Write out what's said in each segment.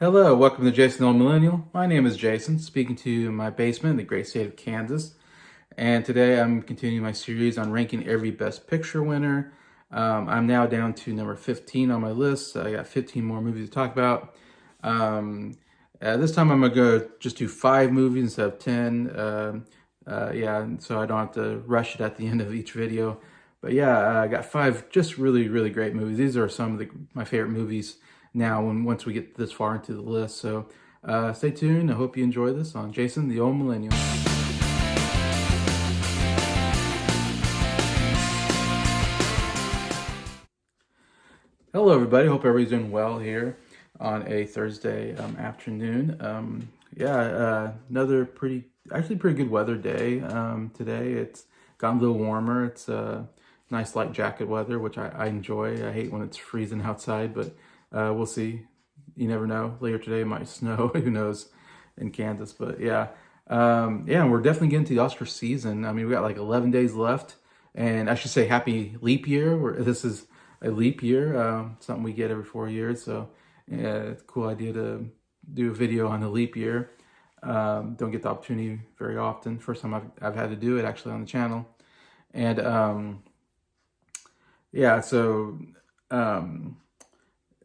Hello, welcome to Jason the Old Millennial. My name is Jason, speaking to you in my basement in the great state of Kansas. And today I'm continuing my series on ranking every Best Picture winner. I'm now down to number 15 on my list. I got 15 more movies to talk about. This time I'm going to go just do 5 movies instead of 10. So I don't have to rush it at the end of each video. But yeah, I got 5 just really, really great movies. These are some of my favorite movies now once we get this far into the list. So stay tuned. I hope you enjoy this on Jason the Old Millennial. Hello everybody, hope everybody's doing well here on a Thursday afternoon. Another pretty good weather day today. It's gotten a little warmer. It's nice light jacket weather, which I enjoy. I hate when it's freezing outside, but we'll see. You never know. Later today it might snow. Who knows in Kansas? But we're definitely getting to the Oscar season. I mean, we got like 11 days left, and I should say happy leap year. This is a leap year, something we get every 4 years. So yeah, it's a cool idea to do a video on the leap year. Don't get the opportunity very often. First time I've had to do it actually on the channel, and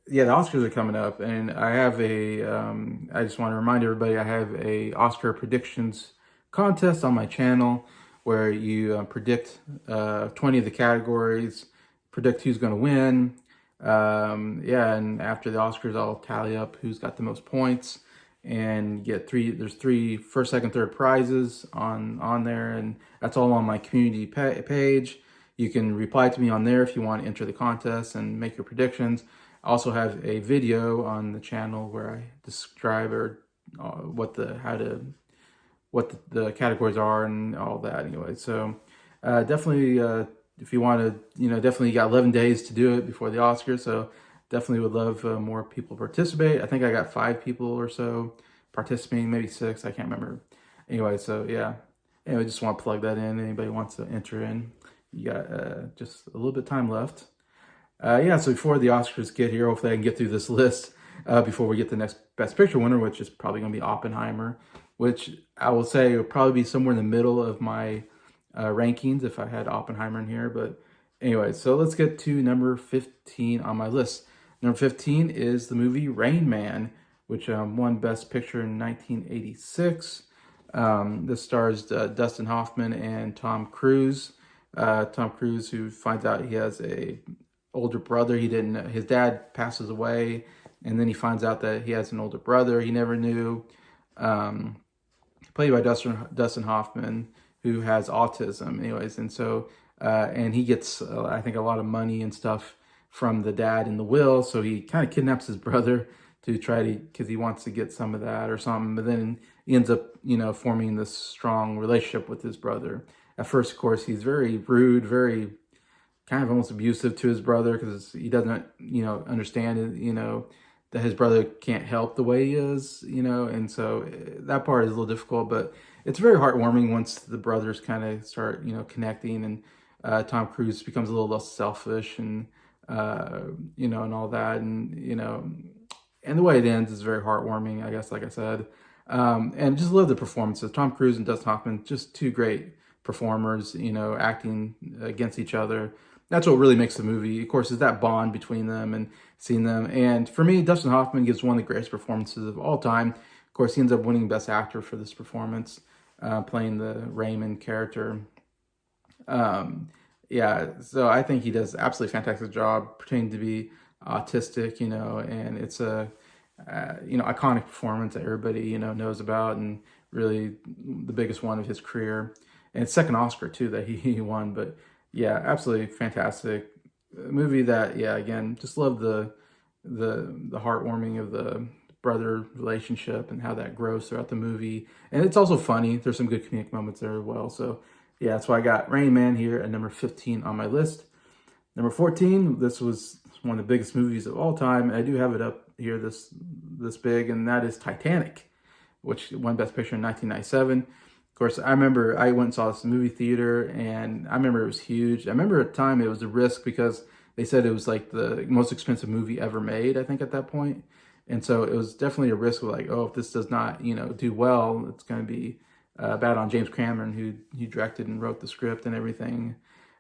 the Oscars are coming up, and I have I just want to remind everybody, I have a Oscar predictions contest on my channel where you predict 20 of the categories, predict who's going to win. And after the Oscars, I'll tally up who's got the most points and get there's 3 first, second, third prizes on there, and that's all on my community page. You can reply to me on there if you want to enter the contest and make your predictions. I also have a video on the channel where I describe what the categories are and all that. Anyway, so definitely if you want to, definitely got 11 days to do it before the Oscars. So definitely would love more people participate. I think I got 5 people or so participating, maybe 6. I can't remember. Anyway, so yeah. Anyway, just want to plug that in. Anybody wants to enter in, you got just a little bit of time left. So before the Oscars get here, hopefully I can get through this list before we get the next Best Picture winner, which is probably going to be Oppenheimer, which I will say will probably be somewhere in the middle of my rankings if I had Oppenheimer in here. But anyway, so let's get to number 15 on my list. Number 15 is the movie Rain Man, which won Best Picture in 1986. This stars Dustin Hoffman and Tom Cruise. Tom Cruise, who finds out he has a older brother. He didn't know. His dad passes away, and then he finds out that he has an older brother he never knew. Played by Dustin Hoffman, who has autism. Anyways, and so and he gets I think a lot of money and stuff from the dad in the will, so he kind of kidnaps his brother to try to, because he wants to get some of that or something. But then he ends up forming this strong relationship with his brother. At first, of course, he's very rude, very kind of almost abusive to his brother, because he doesn't, understand it, that his brother can't help the way he is, and so that part is a little difficult, but it's very heartwarming once the brothers kind of start, connecting, and Tom Cruise becomes a little less selfish and, and all that, and the way it ends is very heartwarming, I guess, like I said, and just love the performances. Tom Cruise and Dustin Hoffman, just 2 great performers, acting against each other. That's what really makes the movie, of course, is that bond between them and seeing them. And for me, Dustin Hoffman gives one of the greatest performances of all time. Of course, he ends up winning Best Actor for this performance, playing the Raymond character. So I think he does an absolutely fantastic job pretending to be autistic, and it's a, iconic performance that everybody, knows about, and really the biggest one of his career. And second Oscar too that he won. But yeah, absolutely fantastic movie that, again, just love the the heartwarming of the brother relationship and how that grows throughout the movie. And it's also funny. There's some good comedic moments there as well. So yeah, that's why I got Rain Man here at number 15 on my list. Number 14, this was one of the biggest movies of all time. I do have it up here this big, and that is Titanic, which won Best Picture in 1997. Of course, I remember I went and saw this in the movie theater, and I remember it was huge. I remember at the time it was a risk because they said it was like the most expensive movie ever made, I think, at that point. And so it was definitely a risk of like, oh, if this does not, do well, it's going to be bad on James Cameron, who directed and wrote the script and everything.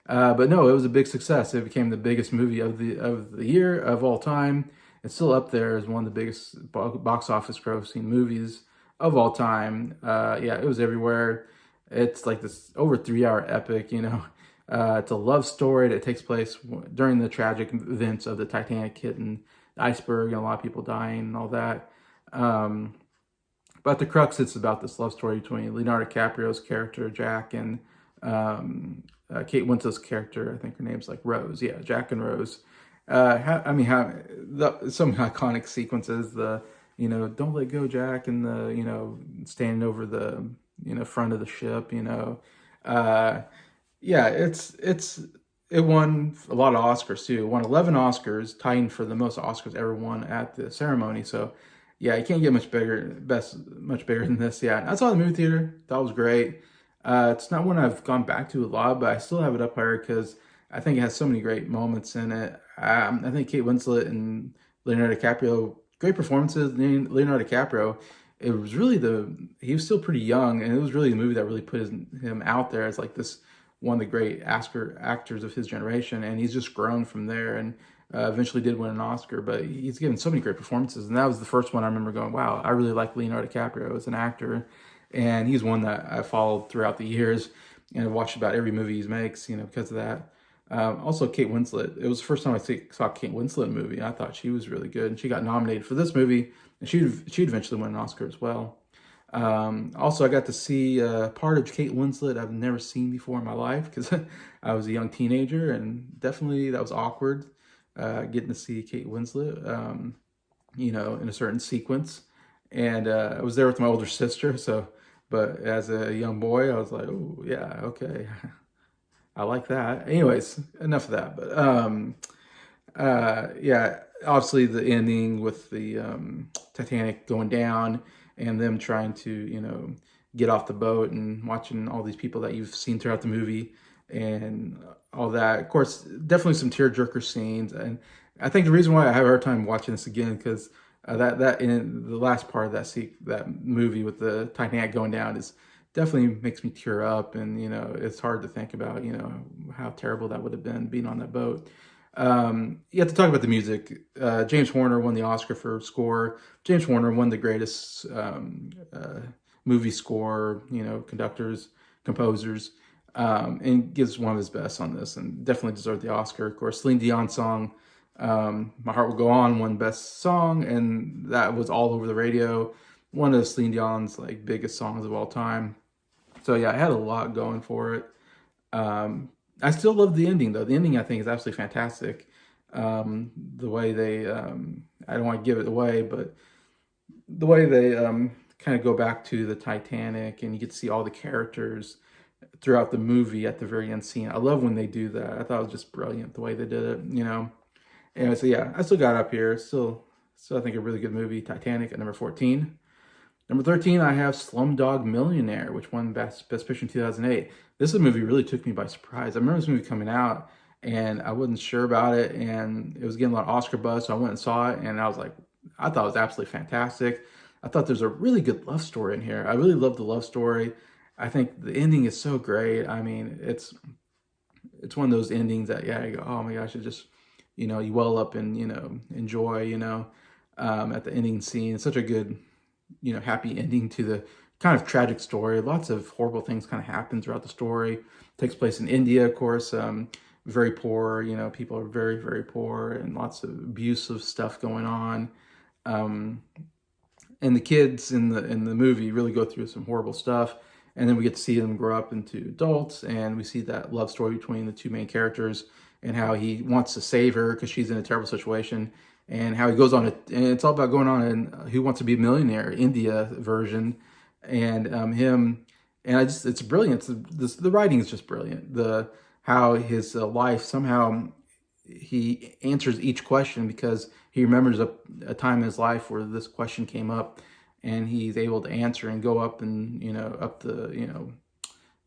But no, it was a big success. It became the biggest movie of the year of all time. It's still up there as one of the biggest box office grossing movies of all time. Yeah, it was everywhere. It's like this over 3 hour epic, It's a love story that takes place during the tragic events of the Titanic hitting the iceberg and a lot of people dying and all that. But the crux, it's about this love story between Leonardo DiCaprio's character, Jack, and Kate Winslet's character. I think her name's like Rose. Yeah, Jack and Rose. Some iconic sequences, don't let go, Jack, and standing over the, front of the ship, yeah, it won a lot of Oscars too. It won 11 Oscars, tying for the most Oscars ever won at the ceremony. So yeah, you can't get much bigger than this. Yeah, I saw the movie theater. That was great. It's not one I've gone back to a lot, but I still have it up higher because I think it has so many great moments in it. I think Kate Winslet and Leonardo DiCaprio, great performances. Leonardo DiCaprio, it was really he was still pretty young, and it was really the movie that really put him out there as like this one of the great actors of his generation, and he's just grown from there, and eventually did win an Oscar. But he's given so many great performances, and that was the first one I remember going, wow, I really like Leonardo DiCaprio as an actor, and he's one that I followed throughout the years, and I've watched about every movie he makes, because of that. Also, Kate Winslet. It was the first time I saw Kate Winslet in a movie, and I thought she was really good, and she got nominated for this movie, and she'd eventually win an Oscar as well. Also, I got to see part of Kate Winslet I've never seen before in my life because I was a young teenager, and definitely that was awkward getting to see Kate Winslet, in a certain sequence. And I was there with my older sister, but as a young boy, I was like, oh, yeah, okay. I like that. Anyways, enough of that. But yeah, obviously the ending with the Titanic going down and them trying to, get off the boat and watching all these people that you've seen throughout the movie and all that. Of course, definitely some tearjerker scenes. And I think the reason why I have a hard time watching this again, because that in the last part of that movie with the Titanic going down is definitely makes me tear up, and it's hard to think about how terrible that would have been being on that boat. You have to talk about the music. James Horner won the Oscar for score. James Horner won the greatest movie score, conductors, composers, and gives one of his best on this, and definitely deserved the Oscar. Of course, Celine Dion's song, "My Heart Will Go On," won best song, and that was all over the radio. One of Celine Dion's like biggest songs of all time. So yeah, I had a lot going for it. I still love the ending though. The ending I think is absolutely fantastic. The way they, I don't want to give it away, but the way they kind of go back to the Titanic and you get to see all the characters throughout the movie at the very end scene. I love when they do that. I thought it was just brilliant the way they did it, Anyway, so yeah, I still got up here. Still I think a really good movie, Titanic at number 14. Number 13, I have Slumdog Millionaire, which won Best Picture in 2008. This movie really took me by surprise. I remember this movie coming out, and I wasn't sure about it, and it was getting a lot of Oscar buzz, so I went and saw it, and I thought it was absolutely fantastic. I thought there's a really good love story in here. I really love the love story. I think the ending is so great. I mean, it's one of those endings that, yeah, you go, oh my gosh, it just, you well up and, enjoy, at the ending scene. It's such a good, happy ending to the kind of tragic story. Lots of horrible things kind of happen throughout the story. It takes place in India, of course, very poor, people are very, very poor, and lots of abusive stuff going on. And the kids in the movie really go through some horrible stuff. And then we get to see them grow up into adults, and we see that love story between the two main characters and how he wants to save her because she's in a terrible situation. and how he goes on it, and it's all about going on in Who Wants to Be a Millionaire, India version, and him, and it's brilliant. The writing is just brilliant. The how his life somehow he answers each question because he remembers a time in his life where this question came up, and he's able to answer and go up and up the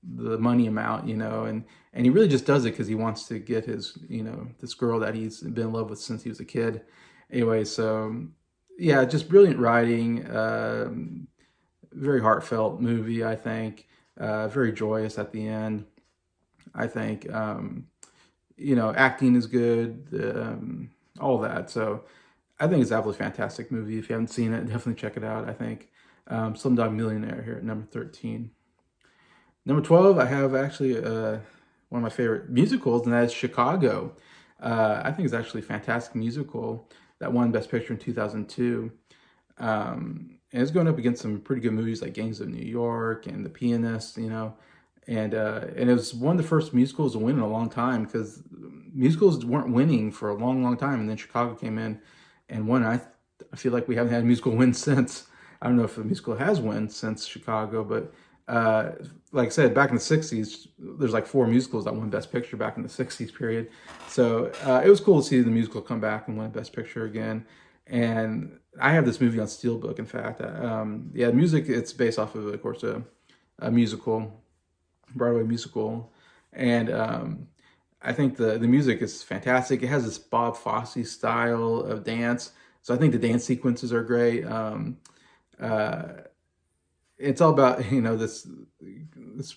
the money amount, and he really just does it because he wants to get his this girl that he's been in love with since he was a kid. Anyway, so yeah, just brilliant writing, very heartfelt movie, I think, very joyous at the end, I think. Acting is good, all that. So I think it's absolutely fantastic movie. If you haven't seen it, definitely check it out. I think Slumdog Millionaire here at number 13. Number 12, I have actually one of my favorite musicals, and that is Chicago. I think it's actually a fantastic musical that won Best Picture in 2002. And it's going up against some pretty good movies like Gangs of New York and The Pianist, and it was one of the first musicals to win in a long time because musicals weren't winning for a long, long time, and then Chicago came in and won. I feel like we haven't had a musical win since. I don't know if the musical has won since Chicago, but like I said, back in the 60s, there's like 4 musicals that won Best Picture back in the 60s period. So it was cool to see the musical come back and win Best Picture again. And I have this movie on Steelbook, in fact. Yeah, music, it's based off of course, a musical, Broadway musical. And I think the music is fantastic. It has this Bob Fosse style of dance. So I think the dance sequences are great. It's all about this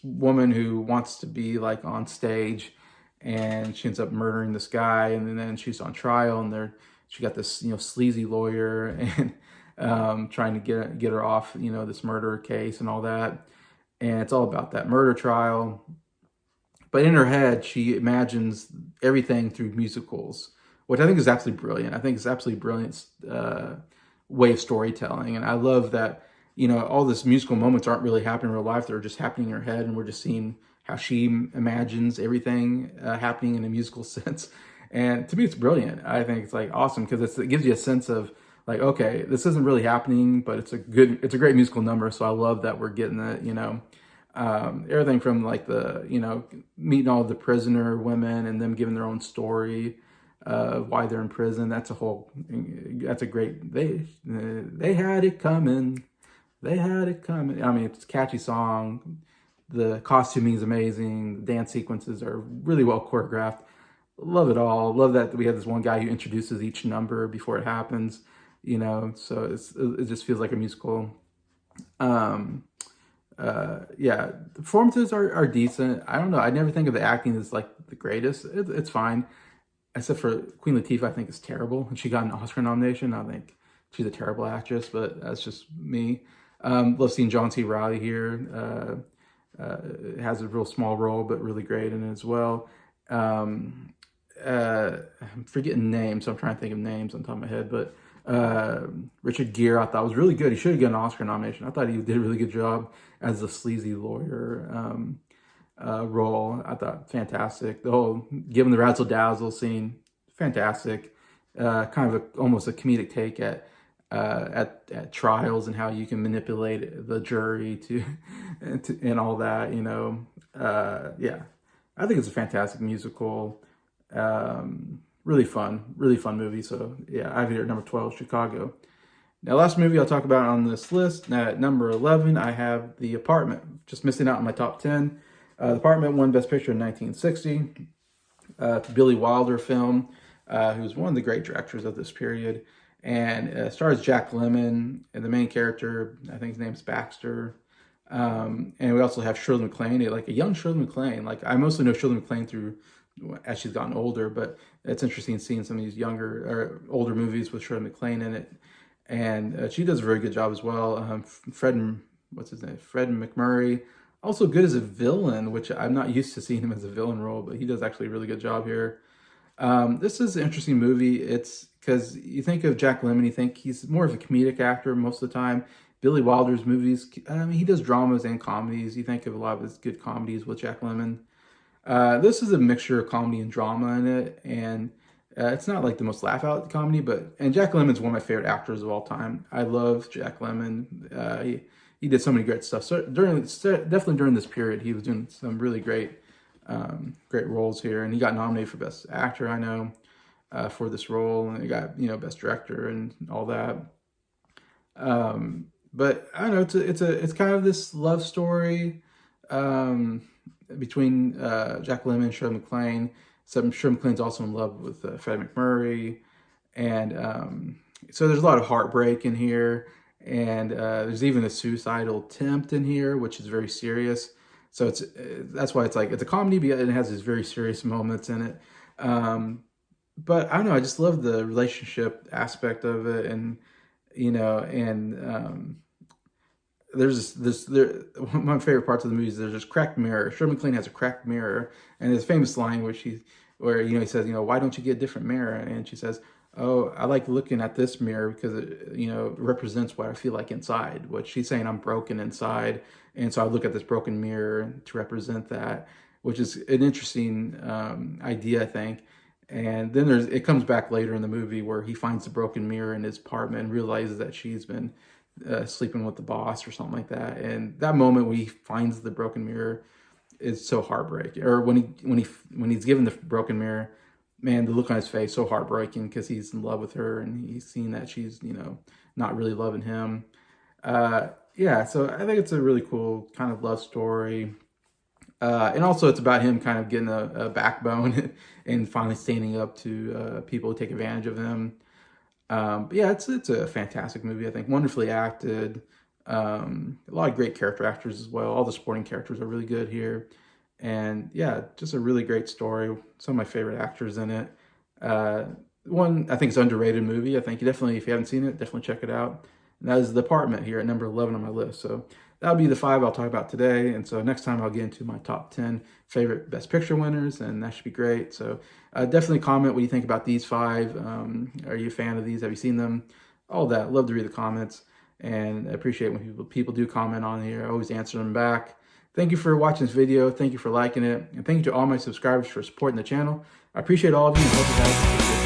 woman who wants to be like on stage, and she ends up murdering this guy, and then she's on trial, and she got this sleazy lawyer and trying to get her off this murder case and all that, and it's all about that murder trial. But in her head, she imagines everything through musicals, which I think is absolutely brilliant. I think it's absolutely brilliant way of storytelling, and I love that. All these musical moments aren't really happening in real life. They're just happening in her head, and we're just seeing how she imagines everything happening in a musical sense. And to me, it's brilliant. I think it's like awesome because it gives you a sense of like, okay, this isn't really happening, but it's a great musical number. So I love that we're getting that, everything from like the, meeting all the prisoner women and them giving their own story of why they're in prison. That's a great, they had it coming. They had it coming. I mean, it's a catchy song. The costuming is amazing. The dance sequences are really well choreographed. Love it all. Love that we have this one guy who introduces each number before it happens. So it just feels like a musical. Yeah, the performances are decent. I don't know. I never think of the acting as like the greatest. It's fine, except for Queen Latifah. I think is terrible, and she got an Oscar nomination. I think she's a terrible actress, but that's just me. Love seeing John C. Reilly here. Has a real small role, but really great in it as well. I'm forgetting names, so I'm trying to think of names on top of my head. But Richard Gere, I thought was really good. He should have gotten an Oscar nomination. I thought he did a really good job as the sleazy lawyer role. I thought fantastic. The whole giving the razzle dazzle scene, fantastic. Kind of almost a comedic take at trials and how you can manipulate the jury to and all that. Yeah, I think it's a fantastic musical. Really fun movie. So yeah, I have it here at number 12, Chicago. Now, last movie I'll talk about on this list. Now, at number 11, I have The Apartment. Just missing out on my top 10. The Apartment won Best Picture in 1960. It's a Billy Wilder film, who was one of the great directors of this period. And stars Jack Lemmon, and the main character, I think his name's Baxter. And we also have Shirley MacLaine, like a young Shirley MacLaine. Like, I mostly know Shirley MacLaine through as she's gotten older, but it's interesting seeing some of these younger or older movies with Shirley MacLaine in it. And she does a very good job as well. Fred McMurray, also good as a villain, which I'm not used to seeing him as a villain role, but he does actually a really good job here. This is an interesting movie. It's because you think of Jack Lemmon, you think he's more of a comedic actor most of the time. Billy Wilder's movies, he does dramas and comedies. You think of a lot of his good comedies with Jack Lemmon. This is a mixture of comedy and drama in it, and It's not like the most laugh out comedy, and Jack Lemmon's one of my favorite actors of all time. I love Jack Lemmon. He did so many great stuff. So definitely during this period, he was doing some really great roles here, and he got nominated for Best Actor, I know, for this role, and he got, Best Director and all that. But I don't know, it's kind of this love story between Jack Lemmon and Shirley MacLaine. So Shirley MacLaine's also in love with Freddie McMurray, and so there's a lot of heartbreak in here, and there's even a suicidal attempt in here, which is very serious. So that's why it's a comedy, but it has these very serious moments in it. But I don't know, I just love the relationship aspect of it, and there's one of my favorite parts of the movie is there's this cracked mirror. Shirley MacLaine has a cracked mirror, and there's a famous line where he says, why don't you get a different mirror? And she says, oh, I like looking at this mirror because it represents what I feel like inside. What she's saying, I'm broken inside, and so I look at this broken mirror to represent that, which is an interesting idea, I think. And then it comes back later in the movie where he finds the broken mirror in his apartment and realizes that she's been sleeping with the boss or something like that. And that moment when he finds the broken mirror is so heartbreaking. Or when he's given the broken mirror, man, the look on his face so heartbreaking because he's in love with her and he's seen that she's not really loving him. Yeah, so I think it's a really cool kind of love story. And also it's about him kind of getting a backbone and finally standing up to people who take advantage of him. But yeah, it's a fantastic movie, I think. Wonderfully acted. A lot of great character actors as well. All the supporting characters are really good here. And yeah, just a really great story. Some of my favorite actors in it. One, I think it's an underrated movie. I think if you haven't seen it, definitely check it out. And that is The Apartment here at number 11 on my list. So that'll be the 5 I'll talk about today. And so next time I'll get into my top 10 favorite Best Picture winners, and that should be great. So definitely comment what you think about these 5. Are you a fan of these? Have you seen them? All that. Love to read the comments, and I appreciate when people do comment on here. I always answer them back. Thank you for watching this video. Thank you for liking it. And thank you to all my subscribers for supporting the channel. I appreciate all of you, and hope you guys have a good day.